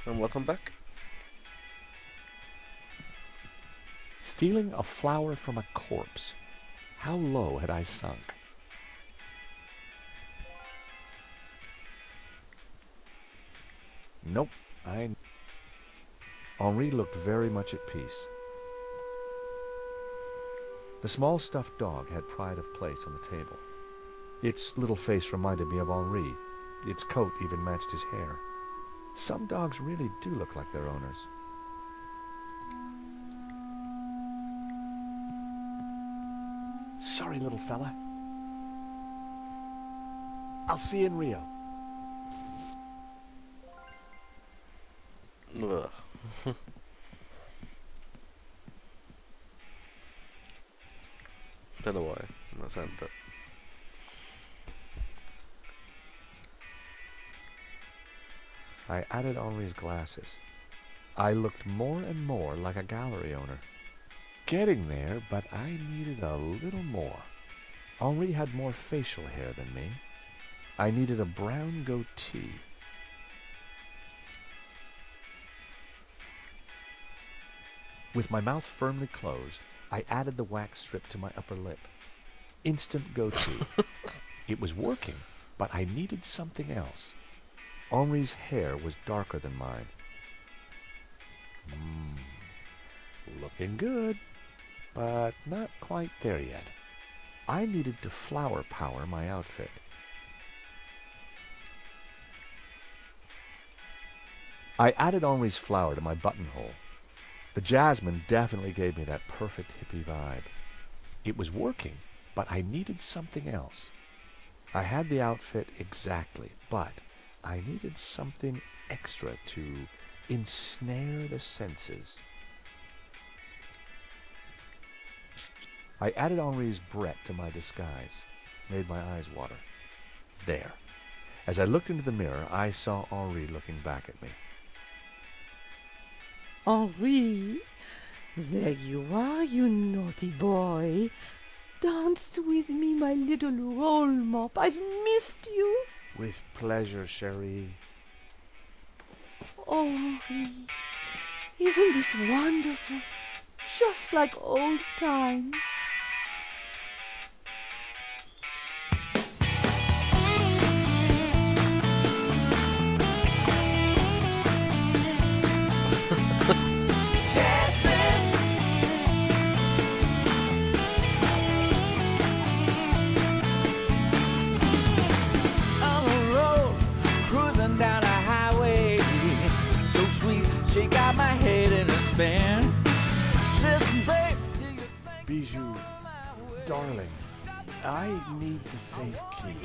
and welcome back. Stealing a flower from a corpse. How low had I sunk? Nope, Henri looked very much at peace. The small stuffed dog had pride of place on the table. Its little face reminded me of Henri. Its coat even matched his hair. Some dogs really do look like their owners. Sorry, little fella. I'll see you in Rio. Ugh. Don't know why. I'm not saying that. I added Henri's glasses. I looked more and more like a gallery owner. Getting there, but I needed a little more. Henri had more facial hair than me. I needed a brown goatee. With my mouth firmly closed, I added the wax strip to my upper lip. Instant goatee. It was working, but I needed something else. Henri's hair was darker than mine. Looking good, but not quite there yet. I needed to flower power my outfit. I added Henri's flower to my buttonhole. The jasmine definitely gave me that perfect hippie vibe. It was working, but I needed something else. I had the outfit exactly, but I needed something extra to ensnare the senses. I added Henri's bret to my disguise, made my eyes water. There. As I looked into the mirror, I saw Henri looking back at me. Henri, there you are, you naughty boy. Dance with me, my little roll mop. I've missed you. With pleasure, chérie. Oh, Henri, isn't this wonderful? Just like old times. She got my head in a spin. Listen, babe, do you think Bijou, darling, I need the safe key.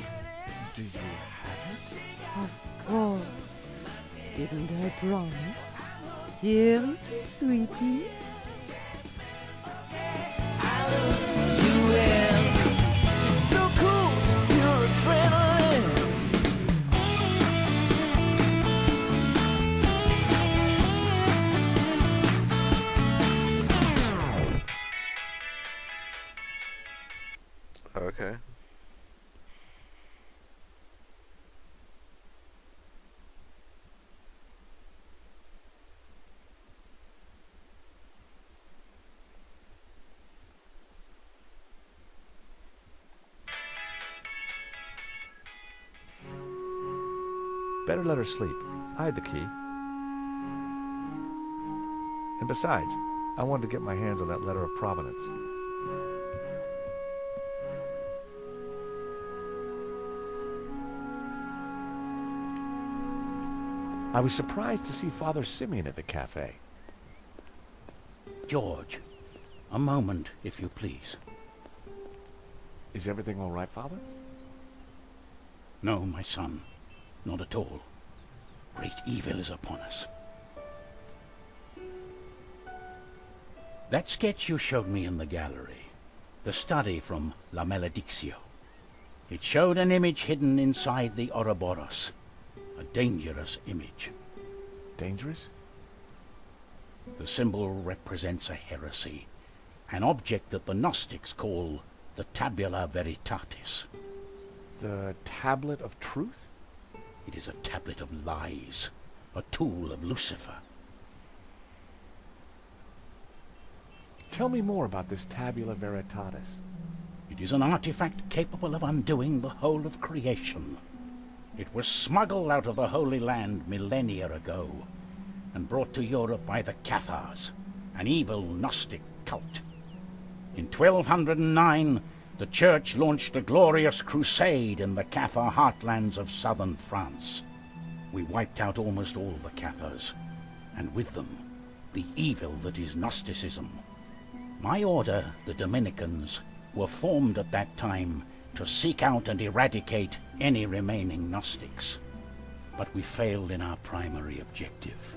Do you have it? Of course. Didn't I promise? Dear sweetie. I lose you in? She's so cool, she's pure adrenaline. Okay. Better let her sleep. I had the key. And besides, I wanted to get my hands on that letter of provenance. I was surprised to see Father Simeon at the cafe. George, a moment, if you please. Is everything all right, Father? No, my son, not at all. Great evil is upon us. That sketch you showed me in the gallery, the study from La Maledictio, it showed an image hidden inside the Ouroboros. A dangerous image. Dangerous? The symbol represents a heresy, an object that the Gnostics call the Tabula Veritatis. The tablet of truth? It is a tablet of lies, a tool of Lucifer. Tell me more about this Tabula Veritatis. It is an artifact capable of undoing the whole of creation. It was smuggled out of the Holy Land millennia ago and brought to Europe by the Cathars, an evil Gnostic cult. In 1209, the Church launched a glorious crusade in the Cathar heartlands of southern France. We wiped out almost all the Cathars, and with them, the evil that is Gnosticism. My order, the Dominicans, were formed at that time to seek out and eradicate any remaining Gnostics. But we failed in our primary objective.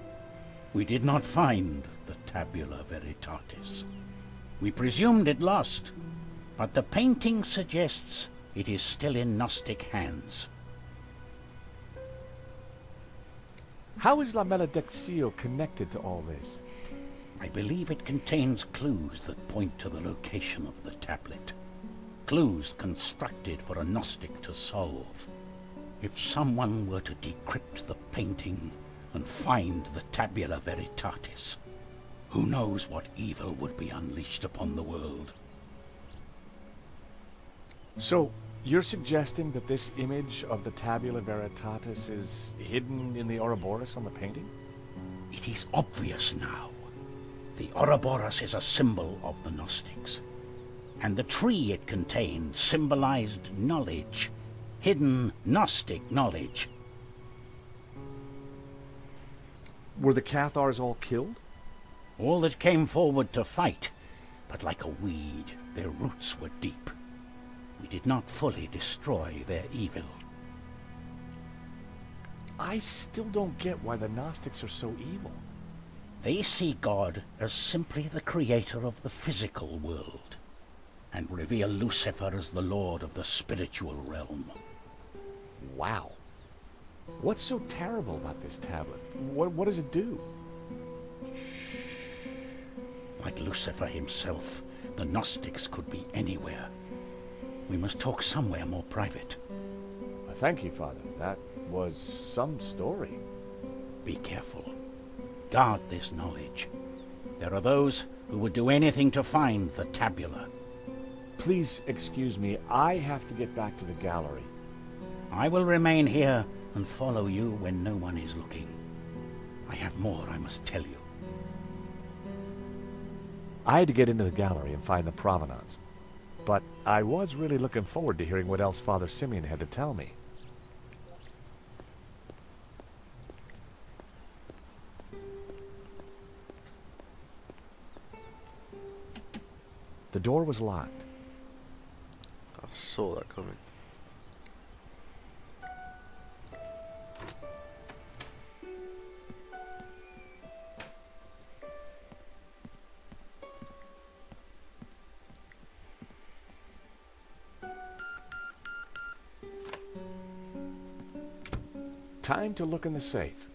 We did not find the Tabula Veritatis. We presumed it lost, but the painting suggests it is still in Gnostic hands. How is La Maledictio connected to all this? I believe it contains clues that point to the location of the tablet. Clues constructed for a Gnostic to solve. If someone were to decrypt the painting and find the Tabula Veritatis, who knows what evil would be unleashed upon the world? So, you're suggesting that this image of the Tabula Veritatis is hidden in the Ouroboros on the painting? It is obvious now. The Ouroboros is a symbol of the Gnostics, and the tree it contained symbolized knowledge, hidden Gnostic knowledge. Were the Cathars all killed? All that came forward to fight, but like a weed, their roots were deep. We did not fully destroy their evil. I still don't get why the Gnostics are so evil. They see God as simply the creator of the physical world, and revere Lucifer as the lord of the spiritual realm. Wow. What's so terrible about this tablet? What does it do? Like Lucifer himself, the Gnostics could be anywhere. We must talk somewhere more private. Thank you, Father. That was some story. Be careful. Guard this knowledge. There are those who would do anything to find the tabula. Please excuse me. I have to get back to the gallery. I will remain here and follow you when no one is looking. I have more I must tell you. I had to get into the gallery and find the provenance. But I was really looking forward to hearing what else Father Simeon had to tell me. The door was locked. I saw that coming. Time to look in the safe.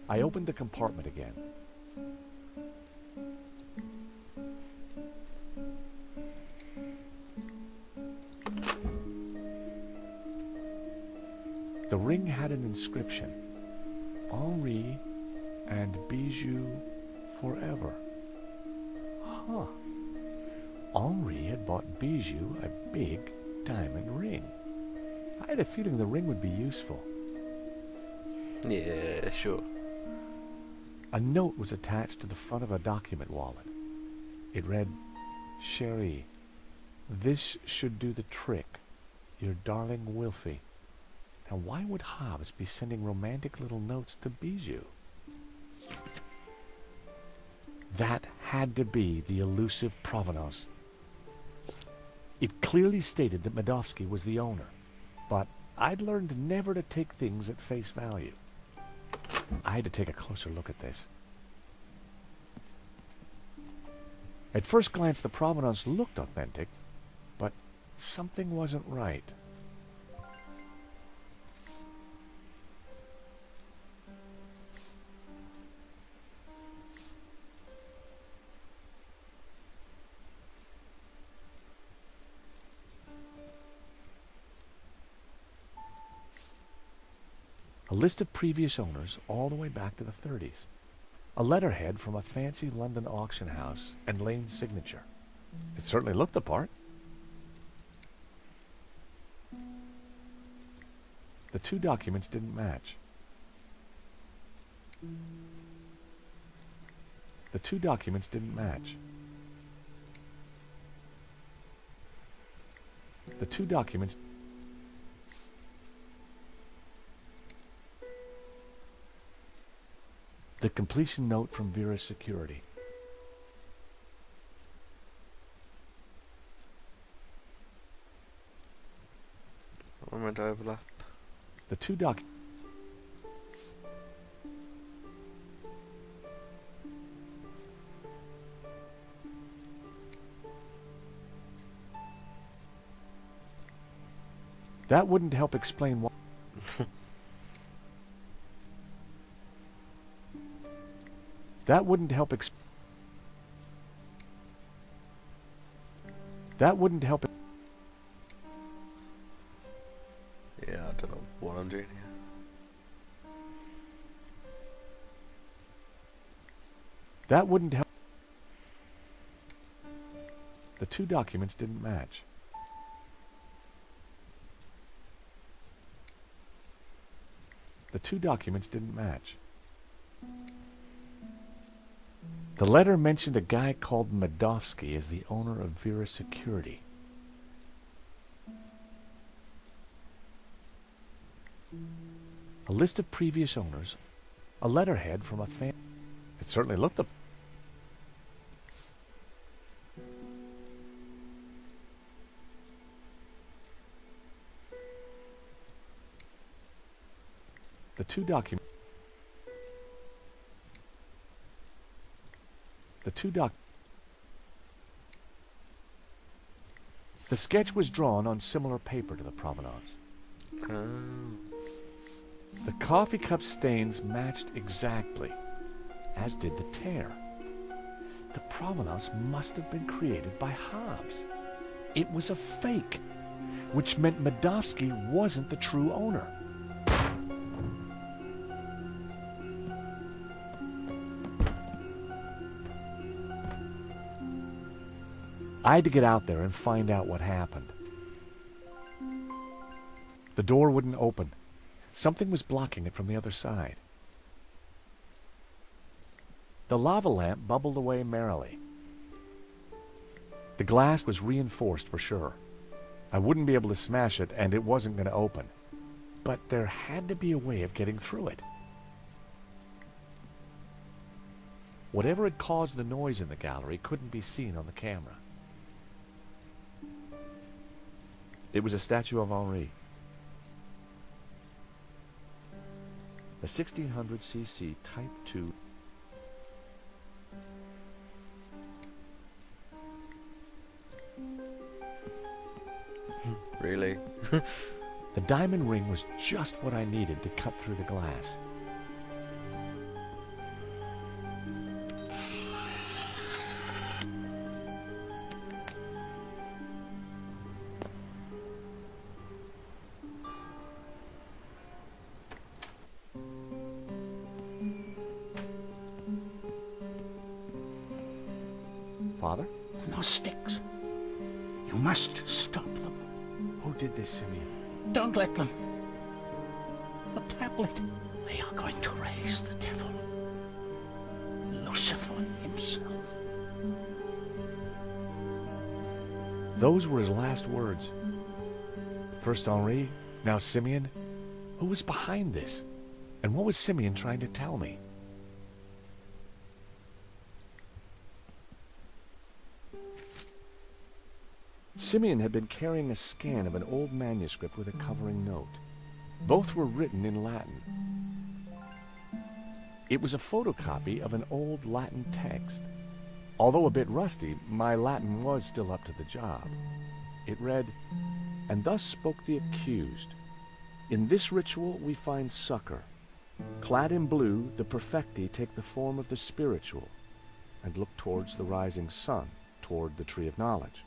I opened the compartment again. The ring had an inscription. Henri and Bijou forever. Huh. Henri had bought Bijou a big diamond ring. I had a feeling the ring would be useful. Yeah, sure. A note was attached to the front of a document wallet. It read, Cherie, this should do the trick. Your darling Wilfie. Now why would Hobbs be sending romantic little notes to Bijou? That had to be the elusive provenance. It clearly stated that Medovsky was the owner, but I'd learned never to take things at face value. I had to take a closer look at this. At first glance, the provenance looked authentic, but something wasn't right. list of previous owners all the way back to the 30s. A letterhead from a fancy London auction house and Lane's signature. It certainly looked the part. The two documents didn't match. The two documents didn't match. The two documents... The completion note from Vera's security. Vad med overlap? The two doc... That wouldn't help explain why... That wouldn't help That wouldn't help... Yeah, I don't know what I'm doing here. That wouldn't help... The two documents didn't match. The two documents didn't match. The letter mentioned a guy called Medovsky as the owner of Vera's security. A list of previous owners, a letterhead from a fan... It certainly looked the... The two documents... The two doc... The sketch was drawn on similar paper to the provenance. The coffee cup stains matched exactly, as did the tear. The provenance must have been created by Hobbs. It was a fake, which meant Medovsky wasn't the true owner. I had to get out there and find out what happened. The door wouldn't open. Something was blocking it from the other side. The lava lamp bubbled away merrily. The glass was reinforced for sure. I wouldn't be able to smash it, and it wasn't going to open. But there had to be a way of getting through it. Whatever had caused the noise in the gallery couldn't be seen on the camera. It was a statue of Henri. A 1600cc Type 2. Really? The diamond ring was just what I needed to cut through the glass. Father? No sticks. You must stop them. Who did this, Simeon? Don't let them. The tablet. They are going to raise the devil. Lucifer himself. Those were his last words. First Henri, now Simeon. Who was behind this? And what was Simeon trying to tell me? Simeon had been carrying a scan of an old manuscript with a covering note. Both were written in Latin. It was a photocopy of an old Latin text. Although a bit rusty, my Latin was still up to the job. It read, "And thus spoke the accused. In this ritual we find succor. Clad in blue, the perfecti take the form of the spiritual and look towards the rising sun, toward the tree of knowledge.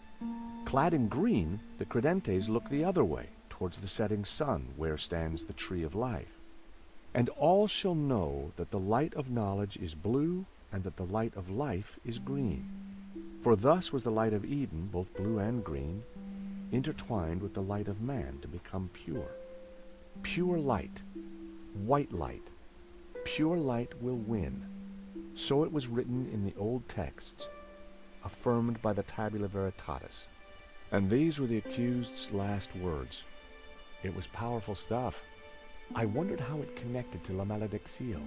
Clad in green, the credentes look the other way, towards the setting sun, where stands the tree of life. And all shall know that the light of knowledge is blue, and that the light of life is green. For thus was the light of Eden, both blue and green, intertwined with the light of man to become pure. Pure light, white light, pure light will win. So it was written in the old texts, affirmed by the Tabula Veritatis. And these were the accused's last words. It was powerful stuff. I wondered how it connected to La Maledictio.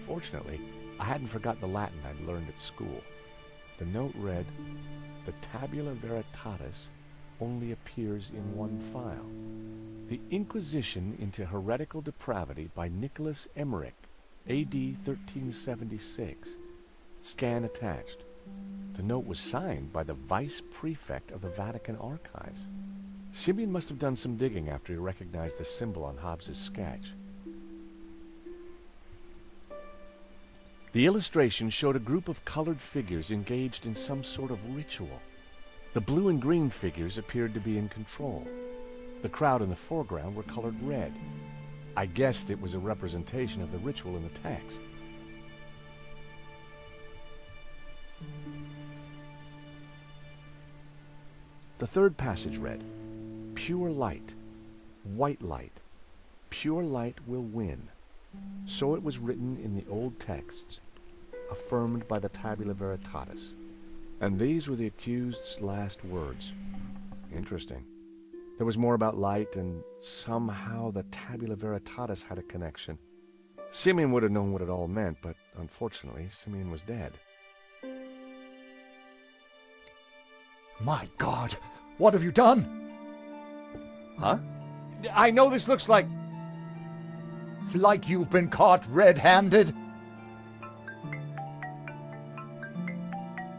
Fortunately, I hadn't forgotten the Latin I'd learned at school. The note read, "The Tabula Veritatis only appears in one file. The Inquisition into Heretical Depravity by Nicholas Emmerich, A.D. 1376. Scan attached." The note was signed by the Vice Prefect of the Vatican Archives. Simeon must have done some digging after he recognized the symbol on Hobbes's sketch. The illustration showed a group of colored figures engaged in some sort of ritual. The blue and green figures appeared to be in control. The crowd in the foreground were colored red. I guessed it was a representation of the ritual in the text. The third passage read, "Pure light, white light, pure light will win. So it was written in the old texts, affirmed by the Tabula Veritatis." And these were the accused's last words. Interesting. There was more about light, and somehow the Tabula Veritatis had a connection. Simeon would have known what it all meant, but unfortunately, Simeon was dead. My God, what have you done? Huh? I know this looks like... Like you've been caught red-handed?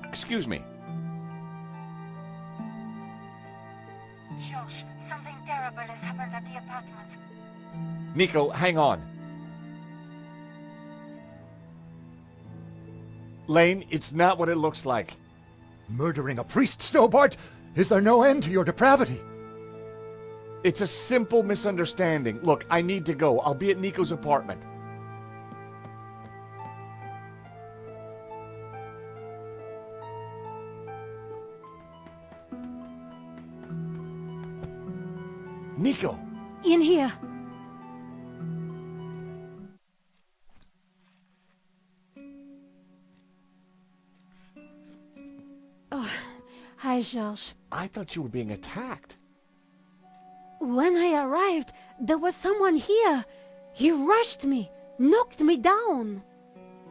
Excuse me. Josh, something terrible has happened at the apartment. Nico, hang on. Lane, it's not what it looks like. Murdering a priest, Snowbart? Is there no end to your depravity? It's a simple misunderstanding. Look, I need to go. I'll be at Nico's apartment. Nico! In here. Oh, hi, George. I thought you were being attacked. When I arrived, there was someone here. He rushed me, knocked me down.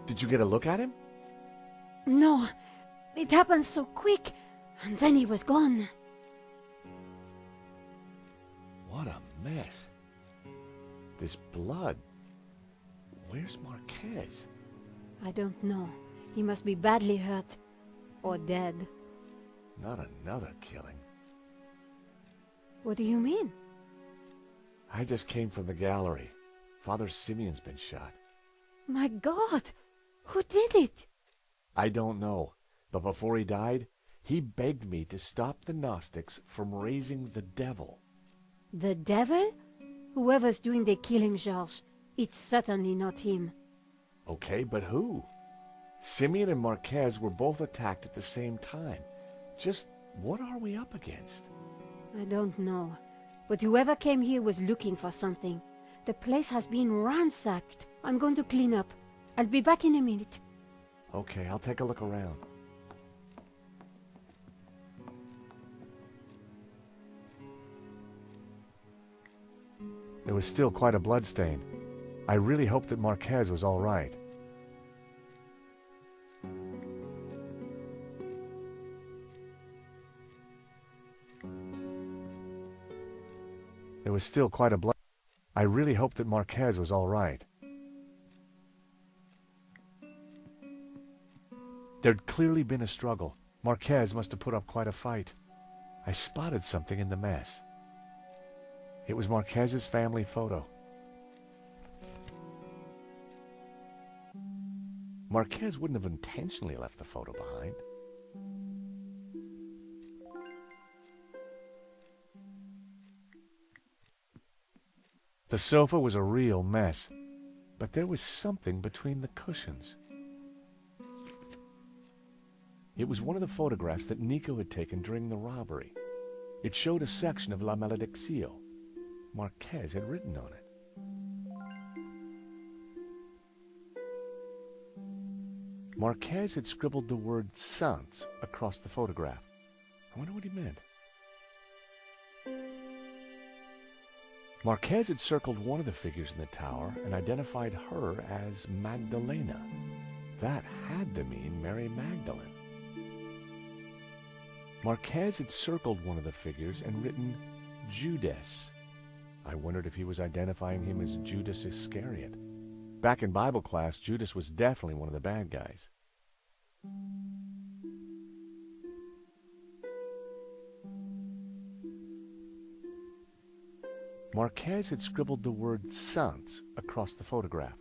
Did you get a look at him? No, it happened so quick, and then he was gone. What a mess. This blood. Where's Marquez? I don't know. He must be badly hurt. Or dead. Not another killing. What do you mean? I just came from the gallery. Father Simeon's been shot. My God! Who did it? I don't know, but before he died, he begged me to stop the Gnostics from raising the devil. The devil? Whoever's doing the killing, George, it's certainly not him. Okay, but who? Simeon and Marquez were both attacked at the same time. Just what are we up against? I don't know. But whoever came here was looking for something. The place has been ransacked. I'm going to clean up. I'll be back in a minute. Okay, I'll take a look around. There was still quite a bloodstain. I really hoped that Marquez was all right. There was still quite a blood. I really hoped that Marquez was all right. There'd clearly been a struggle. Marquez must have put up quite a fight. I spotted something in the mess. It was Marquez's family photo. Marquez wouldn't have intentionally left the photo behind. The sofa was a real mess, but there was something between the cushions. It was one of the photographs that Nico had taken during the robbery. It showed a section of La Malediccio. Marquez had written on it. Marquez had scribbled the word Sans across the photograph. I wonder what he meant. Marquez had circled one of the figures in the tower and identified her as Magdalena. That had to mean Mary Magdalene. Marquez had circled one of the figures and written Judas. I wondered if he was identifying him as Judas Iscariot. Back in Bible class, Judas was definitely one of the bad guys. Marquez had scribbled the word Sans across the photograph.